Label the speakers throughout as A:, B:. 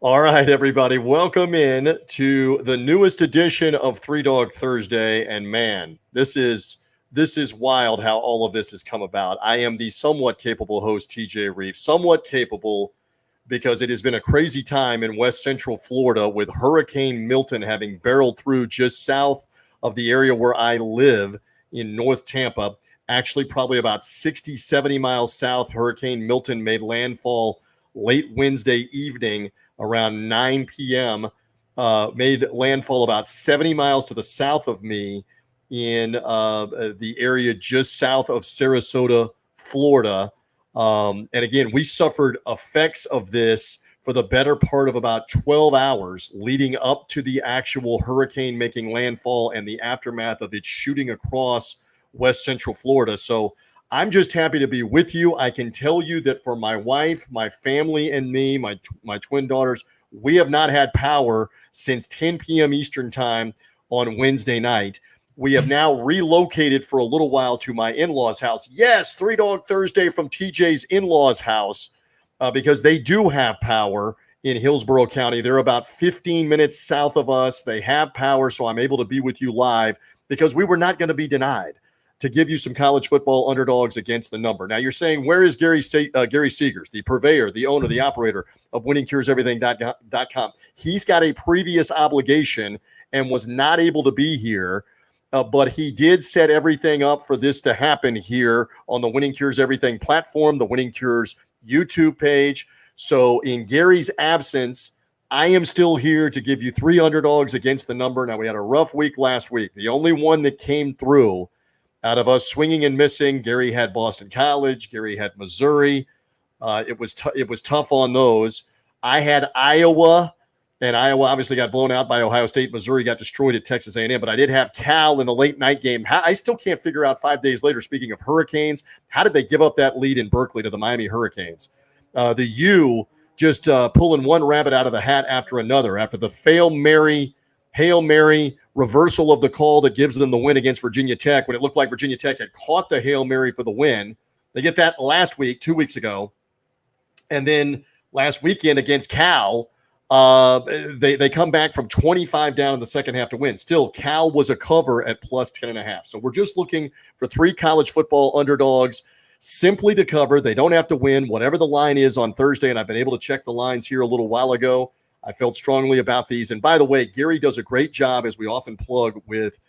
A: All right, everybody, welcome in to the newest edition of Three Dog Thursday. And man, this is wild how all of this has come about. I am the somewhat capable host, TJ Rives, somewhat capable because it has been a crazy time in West Central Florida with Hurricane Milton having barreled through just south of the area where I live in North Tampa. Actually, probably about 60, 70 miles south. Hurricane Milton made landfall late Wednesday evening around 9 p.m., made landfall about 70 miles to the south of me in the area just south of Sarasota, Florida. And again, we suffered effects of this for the better part of about 12 hours leading up to the actual hurricane making landfall and the aftermath of it shooting across West Central Florida. So I'm just happy to be with you. I can tell you that for my wife, my family, and me, my twin daughters, we have not had power since 10 p.m. Eastern time on Wednesday night. We have now relocated for a little while to my in-laws' house. Yes, Three Dog Thursday from TJ's in-laws' house because they do have power in Hillsborough County. They're about 15 minutes south of us. They have power, so I'm able to be with you live because we were not going to be denied to give you some college football underdogs against the number. Now, you're saying, where is Gary Seegers, the purveyor, the owner, the operator of winningcureseverything.com? He's got a previous obligation and was not able to be here, but he did set everything up for this to happen here on the Winning Cures Everything platform, the Winning Cures YouTube page. So in Gary's absence, I am still here to give you three underdogs against the number. Now, we had a rough week last week. The only one that came through out of us swinging and missing, Gary had Boston College. Gary had Missouri. It was tough on those. I had Iowa, and Iowa obviously got blown out by Ohio State. Missouri got destroyed at Texas A&M, but I did have Cal in the late night game. I still can't figure out 5 days later, speaking of hurricanes, how did they give up that lead in Berkeley to the Miami Hurricanes? The U just pulling one rabbit out of the hat after another after the Hail Mary reversal of the call that gives them the win against Virginia Tech when it looked like Virginia Tech had caught the Hail Mary for the win. They get that last week, 2 weeks ago. And then last weekend against Cal, they come back from 25 down in the second half to win. Still, Cal was a cover at plus 10.5. So we're just looking for three college football underdogs simply to cover. They don't have to win, whatever the line is on Thursday. And I've been able to check the lines here a little while ago. I felt strongly about these. And by the way, Gary does a great job, as we often plug, with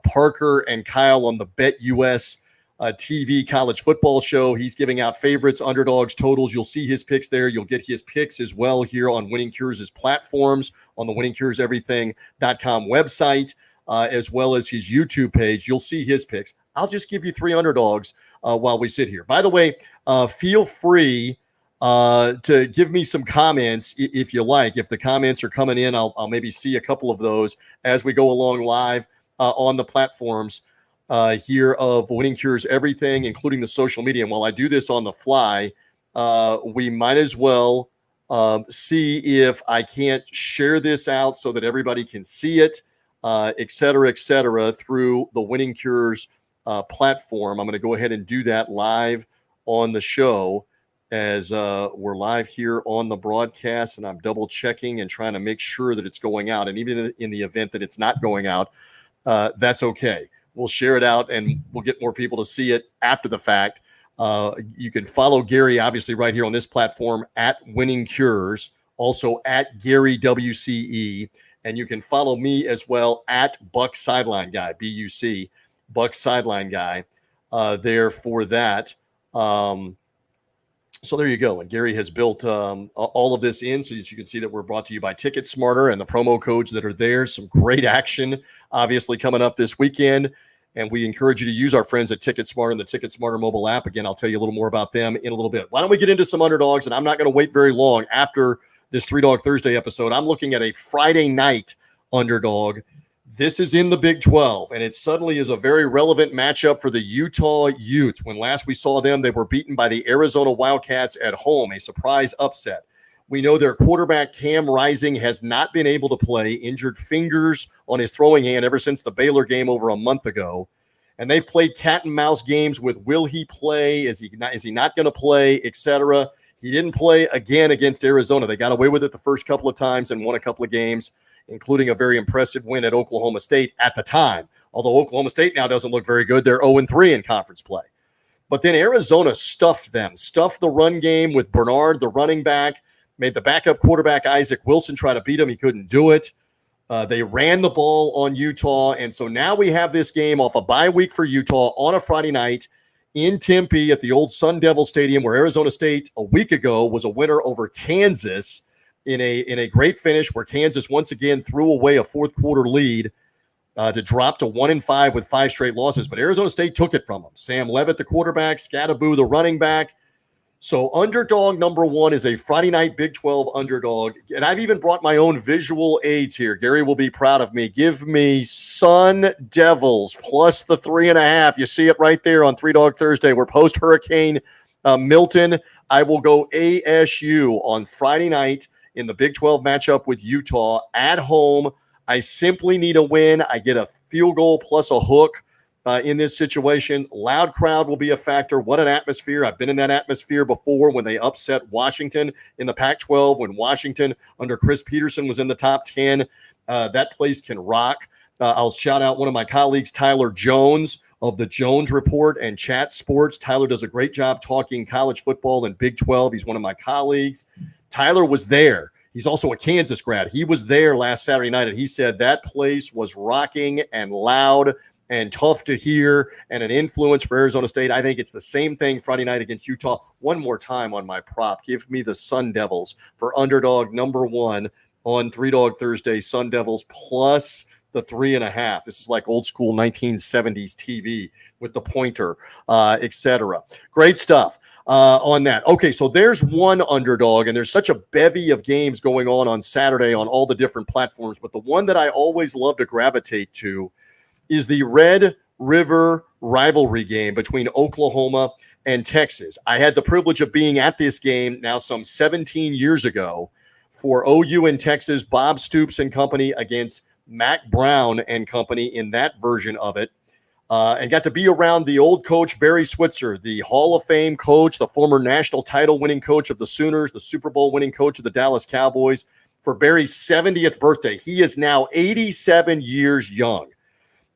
A: Parker and Kyle on the BetUS TV college football show. He's giving out favorites, underdogs, totals. You'll see his picks there. You'll get his picks as well here on Winning Cures' platforms, on the winningcureseverything.com website, as well as his YouTube page. You'll see his picks. I'll just give you three underdogs while we sit here. By the way, feel free to give me some comments if you like. If the comments are coming in, I'll maybe see a couple of those as we go along live on the platforms here of Winning Cures Everything, including the social media. And while I do this on the fly, we might as well see if I can't share this out so that everybody can see it, et cetera, through the Winning Cures platform. I'm going to go ahead and do that live on the show as we're live here on the broadcast, and I'm double checking and trying to make sure that it's going out. And even in the event that it's not going out, that's okay. We'll share it out and we'll get more people to see it after the fact. You can follow Gary, obviously, right here on this platform at Winning Cures, also at Gary WCE. And you can follow me as well at Buck Sideline Guy, BUC, Buck Sideline Guy, there for that. So there you go. And Gary has built all of this in so that you can see that we're brought to you by Ticket Smarter and the promo codes that are there. Some great action, obviously, coming up this weekend. And we encourage you to use our friends at Ticket Smarter and the Ticket Smarter mobile app. Again, I'll tell you a little more about them in a little bit. Why don't we get into some underdogs? And I'm not going to wait very long after this Three Dog Thursday episode. I'm looking at a Friday night underdog. This is in the Big 12, and it suddenly is a very relevant matchup for the Utah Utes. When last we saw them, they were beaten by the Arizona Wildcats at home, a surprise upset. We know their quarterback, Cam Rising, has not been able to play, injured fingers on his throwing hand ever since the Baylor game over a month ago. And they've played cat and mouse games with will he play, is he not going to play, etc. He didn't play again against Arizona. They got away with it the first couple of times and won a couple of games, including a very impressive win at Oklahoma State at the time. Although Oklahoma State now doesn't look very good. They're 0-3 in conference play. But then Arizona stuffed them, stuffed the run game with Bernard, the running back, made the backup quarterback Isaac Wilson try to beat him. He couldn't do it. They ran the ball on Utah. And so now we have this game off a bye week for Utah on a Friday night in Tempe at the old Sun Devil Stadium, where Arizona State a week ago was a winner over Kansas in a great finish, where Kansas once again threw away a fourth quarter lead to drop to 1-5 with 5 straight losses. But Arizona State took it from them. Sam Levitt, the quarterback, Scadaboo, the running back. So underdog number 1 is a Friday night Big 12 underdog. And I've even brought my own visual aids here. Gary will be proud of me. Give me Sun Devils plus the 3.5. You see it right there on 3 Dog Thursday. We're post Hurricane Milton. I will go ASU on Friday night in the Big 12 matchup with Utah at home. I simply need a win. I get a field goal plus a hook in this situation. Loud crowd will be a factor. What an atmosphere. I've been in that atmosphere before when they upset Washington in the Pac-12, when Washington under Chris Peterson was in the top 10. That place can rock. I'll shout out one of my colleagues, Tyler Jones of the Jones Report and Chat Sports. Tyler does a great job talking college football and Big 12. He's one of my colleagues. Tyler was there. He's also a Kansas grad. He was there last Saturday night, and he said that place was rocking and loud and tough to hear and an influence for Arizona State. I think it's the same thing Friday night against Utah. One more time on my prop. Give me the Sun Devils for underdog number 1 on 3 Dog Thursday. Sun Devils plus the 3.5. This is like old school 1970s TV with the pointer, etc. Great stuff. On that. Okay, so there's one underdog, and there's such a bevy of games going on Saturday on all the different platforms, but the one that I always love to gravitate to is the Red River rivalry game between Oklahoma and Texas. I had the privilege of being at this game now some 17 years ago for OU and Texas, Bob Stoops and company against Mac Brown and company in that version of it. And got to be around the old coach, Barry Switzer, the Hall of Fame coach, the former national title winning coach of the Sooners, the Super Bowl winning coach of the Dallas Cowboys, for Barry's 70th birthday. He is now 87 years young.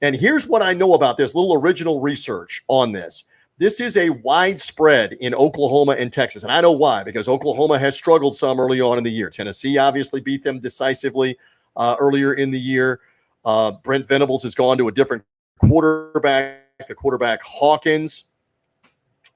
A: And here's what I know about this little original research on this. This is a widespread in Oklahoma and Texas. And I know why, because Oklahoma has struggled some early on in the year. Tennessee obviously beat them decisively earlier in the year. Brent Venables has gone to a different quarterback, the quarterback Hawkins.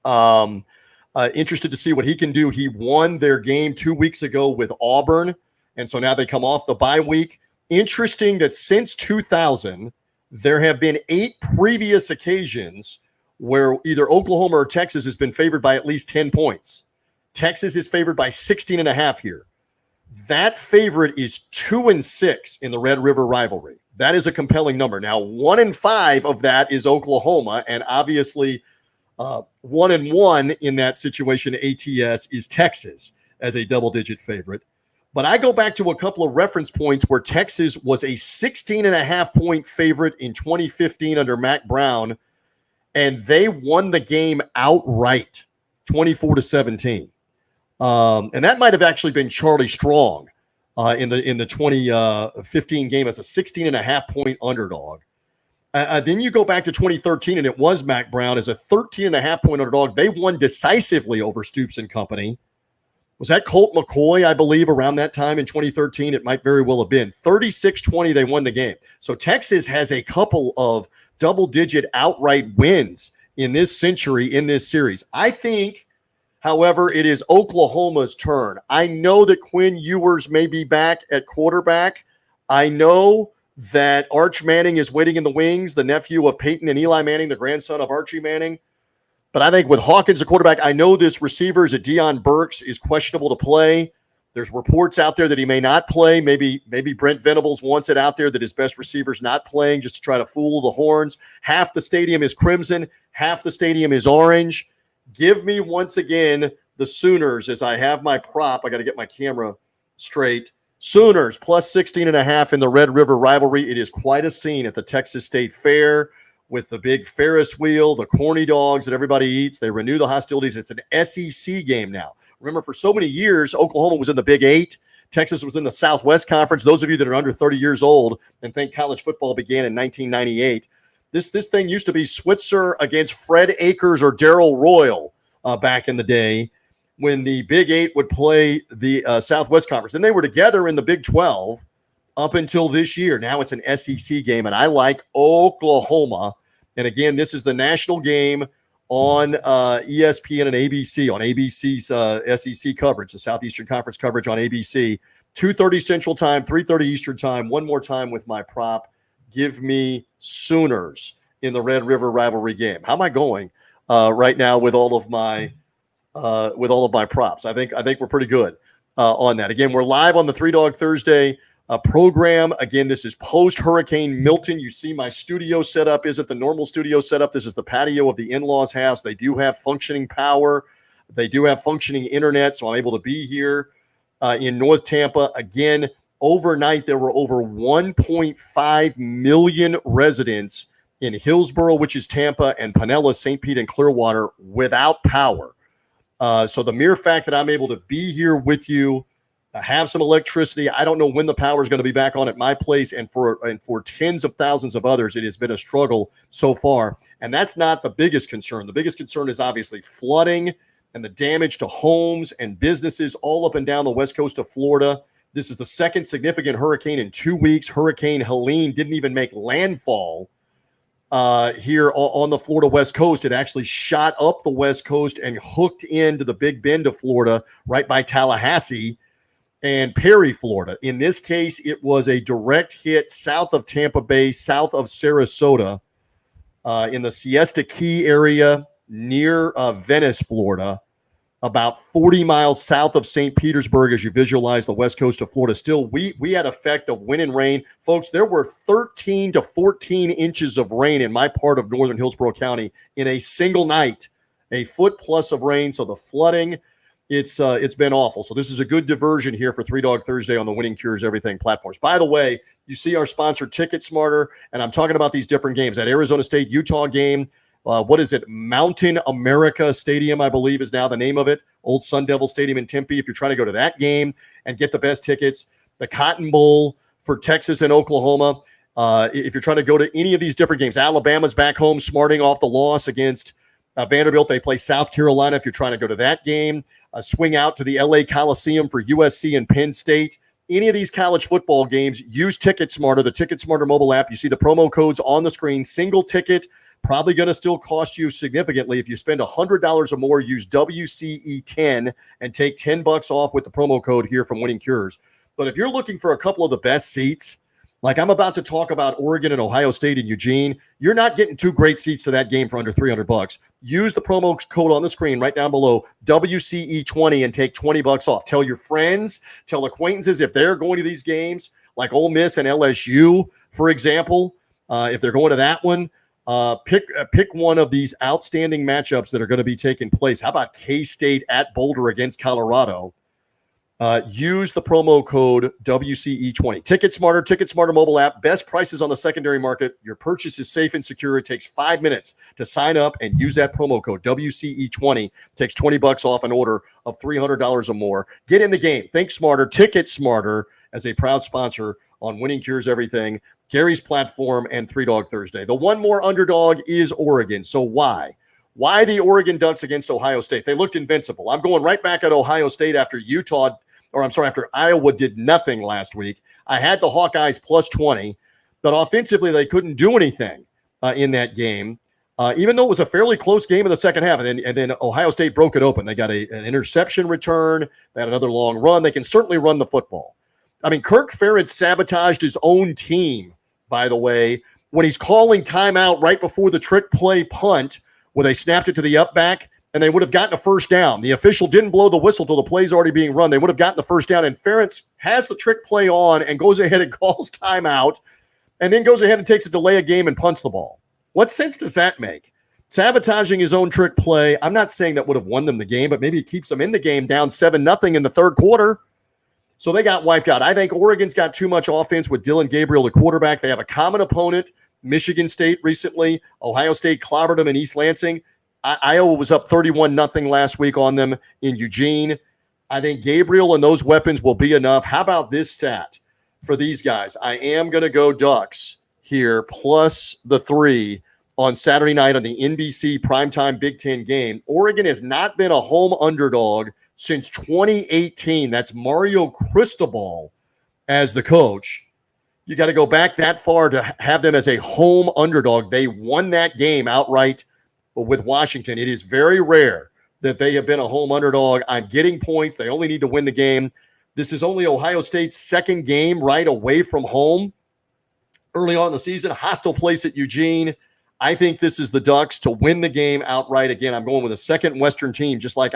A: Interested to see what he can do. He won their game 2 weeks ago with Auburn, and so now they come off the bye week. Interesting that since 2000, there have been 8 previous occasions where either Oklahoma or Texas has been favored by at least 10 points. Texas is favored by 16.5 here. That favorite is 2-6 in the Red River rivalry. That is a compelling number. Now, 1-5 of that is Oklahoma, and obviously 1-1 in that situation, ATS, is Texas as a double-digit favorite. But I go back to a couple of reference points where Texas was a 16.5-point favorite in 2015 under Mac Brown, and they won the game outright, 24-17. And that might have actually been Charlie Strong in the 2015 game as a 16.5-point underdog. Then you go back to 2013, and it was Mac Brown as a 13.5-point underdog. They won decisively over Stoops and company. Was that Colt McCoy, I believe, around that time in 2013? It might very well have been. 36-20, they won the game. So Texas has a couple of double-digit outright wins in this century, in this series. I think, however, it is Oklahoma's turn. I know that Quinn Ewers may be back at quarterback. I know that Arch Manning is waiting in the wings, the nephew of Peyton and Eli Manning, the grandson of Archie Manning. But I think with Hawkins, the quarterback, I know this receiver is Deion Burks is questionable to play. There's reports out there that he may not play. Maybe Brent Venables wants it out there that his best receiver's not playing just to try to fool the horns. Half the stadium is crimson. Half the stadium is orange. Give me once again the Sooners as I have my prop. I got to get my camera straight. Sooners plus 16.5 in the Red River rivalry. It is quite a scene at the Texas State Fair with the big Ferris wheel, the corny dogs that everybody eats. They renew the hostilities. It's an SEC game now. Remember, for so many years, Oklahoma was in the Big Eight. Texas was in the Southwest Conference. Those of you that are under 30 years old and think college football began in 1998, this thing used to be Switzer against Fred Akers or Darrell Royal back in the day when the Big Eight would play the Southwest Conference. And they were together in the Big 12 up until this year. Now it's an SEC game, and I like Oklahoma. And again, this is the national game on ESPN and ABC, on ABC's SEC coverage, the Southeastern Conference coverage on ABC. 2:30 Central Time, 3:30 Eastern Time. One more time with my prop. Give me Sooners in the Red River rivalry game. How am I going right now with all of my props? I think we're pretty good on that. Again, we're live on the Three Dog Thursday program. Again, this is post Hurricane Milton. You see my studio setup isn't the normal studio setup. This is the patio of the in-laws house. They do have functioning power. They do have functioning internet, so I'm able to be here in North Tampa. Again, overnight, there were over 1.5 million residents in Hillsborough, which is Tampa, and Pinellas, St. Pete, and Clearwater without power. So the mere fact that I'm able to be here with you, have some electricity. I don't know when the power is going to be back on at my place, and for tens of thousands of others, it has been a struggle so far. And that's not the biggest concern. The biggest concern is obviously flooding and the damage to homes and businesses all up and down the west coast of Florida. This is the second significant hurricane in 2 weeks. Hurricane Helene didn't even make landfall here on the Florida West Coast. It actually shot up the West Coast and hooked into the Big Bend of Florida right by Tallahassee and Perry, Florida. In this case, it was a direct hit south of Tampa Bay, south of Sarasota, in the Siesta Key area near Venice, Florida, about 40 miles south of St. Petersburg as you visualize the west coast of Florida. Still, we had effect of wind and rain. Folks, there were 13 to 14 inches of rain in my part of northern Hillsborough County in a single night, a foot plus of rain. So the flooding, it's been awful. So this is a good diversion here for Three Dog Thursday on the Winning Cures Everything platforms. By the way, you see our sponsor Ticket Smarter, and I'm talking about these different games. That Arizona State-Utah game, what is it? Mountain America Stadium, I believe, is now the name of it. Old Sun Devil Stadium in Tempe. If you're trying to go to that game and get the best tickets, the Cotton Bowl for Texas and Oklahoma. If you're trying to go to any of these different games, Alabama's back home smarting off the loss against Vanderbilt. They play South Carolina. If you're trying to go to that game, swing out to the LA Coliseum for USC and Penn State. Any of these college football games, use Ticket Smarter, the Ticket Smarter mobile app. You see the promo codes on the screen. Single ticket, probably going to still cost you significantly. If you spend $100 or more, use WCE10 and take $10 off with the promo code here from Winning Cures. But if you're looking for a couple of the best seats, like I'm about to talk about Oregon and Ohio State and Eugene, you're not getting two great seats to that game for under $300. Use the promo code on the screen right down below, WCE20, and take $20 off. Tell your friends, tell acquaintances if they're going to these games, like Ole Miss and LSU, for example, if they're going to that one, pick one of these outstanding matchups that are going to be taking place. How about K-State at Boulder against Colorado? Use the promo code WCE20. Ticket Smarter mobile app, best prices on the secondary market. Your purchase is safe and secure. It takes 5 minutes to sign up and use that promo code WCE20. Takes $20 off an order of $300 or more. Get in the game. Think smarter. Ticket Smarter as a proud sponsor on Winning Cures Everything, Gary's platform, and Three Dog Thursday. The one more underdog is Oregon. So why? Why the Oregon Ducks against Ohio State? They looked invincible. I'm going right back at Ohio State after after Iowa did nothing last week. I had the Hawkeyes plus 20, but offensively they couldn't do anything in that game, even though it was a fairly close game in the second half. And then Ohio State broke it open. They got an interception return. They had another long run. They can certainly run the football. I mean, Kirk Ferentz sabotaged his own team, by the way, when he's calling timeout right before the trick play punt where they snapped it to the up back. And they would have gotten a first down. The official didn't blow the whistle till the play's already being run. They would have gotten the first down, and Ferentz has the trick play on and goes ahead and calls timeout and then goes ahead and takes a delay of game and punts the ball. What sense does that make? Sabotaging his own trick play, I'm not saying that would have won them the game, but maybe it keeps them in the game down 7-0 in the third quarter. So they got wiped out. I think Oregon's got too much offense with Dylan Gabriel, the quarterback. They have a common opponent, Michigan State recently. Ohio State clobbered them in East Lansing. Iowa was up 31-0 last week on them in Eugene. I think Gabriel and those weapons will be enough. How about this stat for these guys? I am going to go Ducks here, plus the 3 on Saturday night on the NBC primetime Big Ten game. Oregon has not been a home underdog since 2018. That's Mario Cristobal as the coach. You got to go back that far to have them as a home underdog. They won that game outright with Washington. It is very rare that they have been a home underdog. I'm getting points. They only need to win the game. This is only Ohio State's second game right away from home early on in the season. Hostile place at Eugene. I think this is the Ducks to win the game outright. Again, I'm going with a second Western team, just like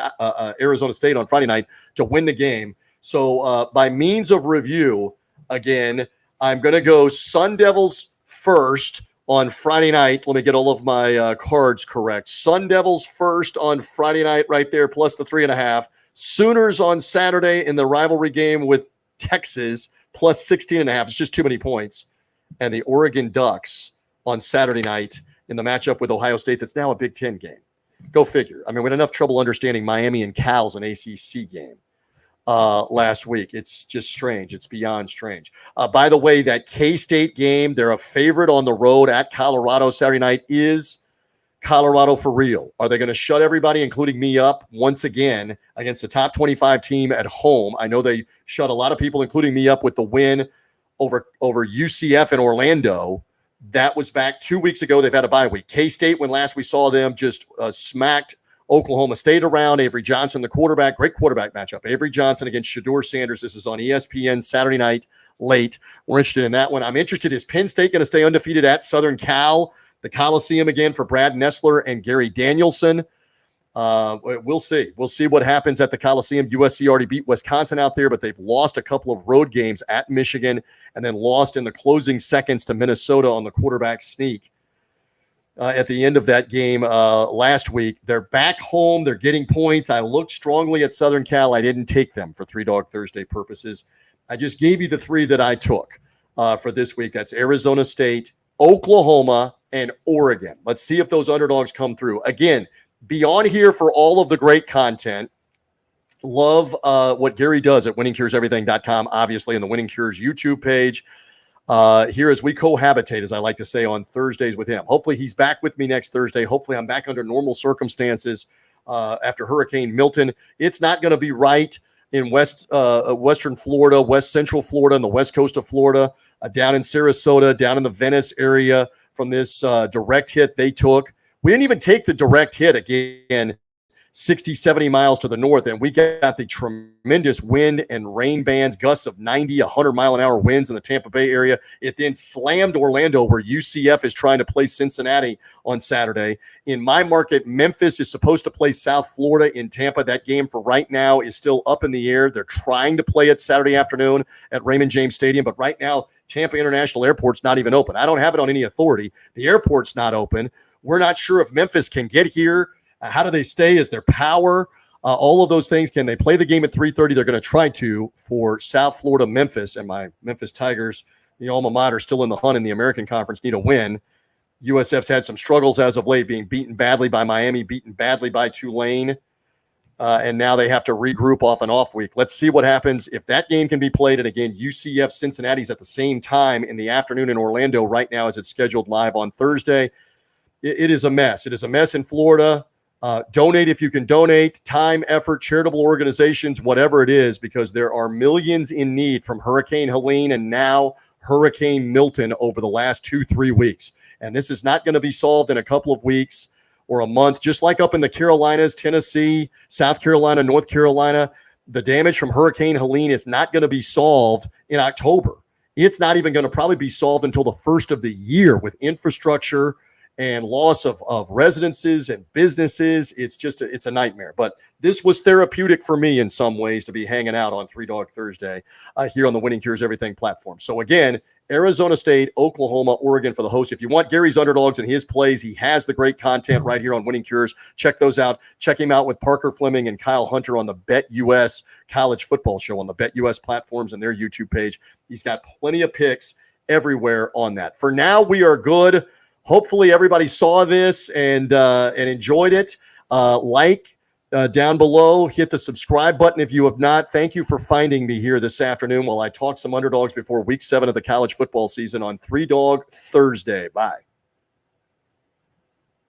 A: Arizona State on Friday night, to win the game. So by means of review, again, I'm going to go Sun Devils first on Friday night. Let me get all of my cards correct. Sun Devils first on Friday night right there, plus the 3.5. Sooners on Saturday in the rivalry game with Texas, plus 16.5. It's just too many points. And the Oregon Ducks on Saturday night in the matchup with Ohio State that's now a Big Ten game. Go figure. I mean, we had enough trouble understanding Miami and Cal's an ACC game last week. It's just strange. It's beyond strange. By the way, that K-State game, they're a favorite on the road at Colorado Saturday night. Is Colorado for real? Are they going to shut everybody, including me, up once again against the top 25 team at home? I know they shut a lot of people, including me, up with the win over UCF in Orlando. That was back 2 weeks ago. They've had a bye week. K-State, when last we saw them, just smacked Oklahoma State around. Avery Johnson, the quarterback, great quarterback matchup. Avery Johnson against Shedeur Sanders. This is on ESPN Saturday night late. We're interested in that one. I'm interested. Is Penn State going to stay undefeated at Southern Cal? The Coliseum again for Brad Nessler and Gary Danielson. We'll see. We'll see what happens at the Coliseum. USC already beat Wisconsin out there, but they've lost a couple of road games at Michigan and then lost in the closing seconds to Minnesota on the quarterback sneak at the end of that game last week. They're back home. They're getting points. I looked strongly at Southern Cal. I didn't take them for 3 Dog Thursday purposes. I just gave you the 3 that I took for this week. That's Arizona State, Oklahoma, and Oregon. Let's see if those underdogs come through. Again, be on here for all of the great content. Love what Gary does at winningcureseverything.com, obviously, and the Winning Cures YouTube page. Here as we cohabitate, as I like to say, on Thursdays with him. Hopefully he's back with me next Thursday. Hopefully I'm back under normal circumstances after Hurricane Milton. It's not going to be right in Western Florida, West Central Florida, and the West Coast of Florida, down in Sarasota, down in the Venice area from this direct hit they took. We didn't even take the direct hit again, 60, 70 miles to the north, and we got the tremendous wind and rain bands, gusts of 90, 100-mile-an-hour winds in the Tampa Bay area. It then slammed Orlando, where UCF is trying to play Cincinnati on Saturday. In my market, Memphis is supposed to play South Florida in Tampa. That game for right now is still up in the air. They're trying to play it Saturday afternoon at Raymond James Stadium, but right now, Tampa International Airport's not even open. I don't have it on any authority. The airport's not open. We're not sure if Memphis can get here. How do they stay? Is there power? All of those things. Can they play the game at 3:30? They're going to try to for South Florida, Memphis, and my Memphis Tigers, the alma mater, still in the hunt in the American Conference, need a win. USF's had some struggles as of late, being beaten badly by Miami, beaten badly by Tulane, and now they have to regroup off an off week. Let's see what happens if that game can be played. And again, UCF Cincinnati's at the same time in the afternoon in Orlando right now as it's scheduled live on Thursday. It is a mess. It is a mess in Florida. Donate if you can donate. Time, effort, charitable organizations, whatever it is, because there are millions in need from Hurricane Helene and now Hurricane Milton over the last 2-3 weeks. And this is not going to be solved in a couple of weeks or a month, just like up in the Carolinas, Tennessee, South Carolina, North Carolina. The damage from Hurricane Helene is not going to be solved in October. It's not even going to probably be solved until the first of the year with infrastructure and loss of residences and businesses. It's a nightmare. But this was therapeutic for me in some ways to be hanging out on 3 Dog Thursday here on the Winning Cures Everything platform. So again, Arizona State, Oklahoma, Oregon for the host. If you want Gary's underdogs and his plays, he has the great content right here on Winning Cures. Check those out. Check him out with Parker Fleming and Kyle Hunter on the BetUS College Football Show on the BetUS platforms and their YouTube page. He's got plenty of picks everywhere on that. For now, we are good. Hopefully everybody saw this and enjoyed it. Like, down below. Hit the subscribe button if you have not. Thank you for finding me here this afternoon while I talk some underdogs before week 7 of the college football season on 3 Dog Thursday. Bye.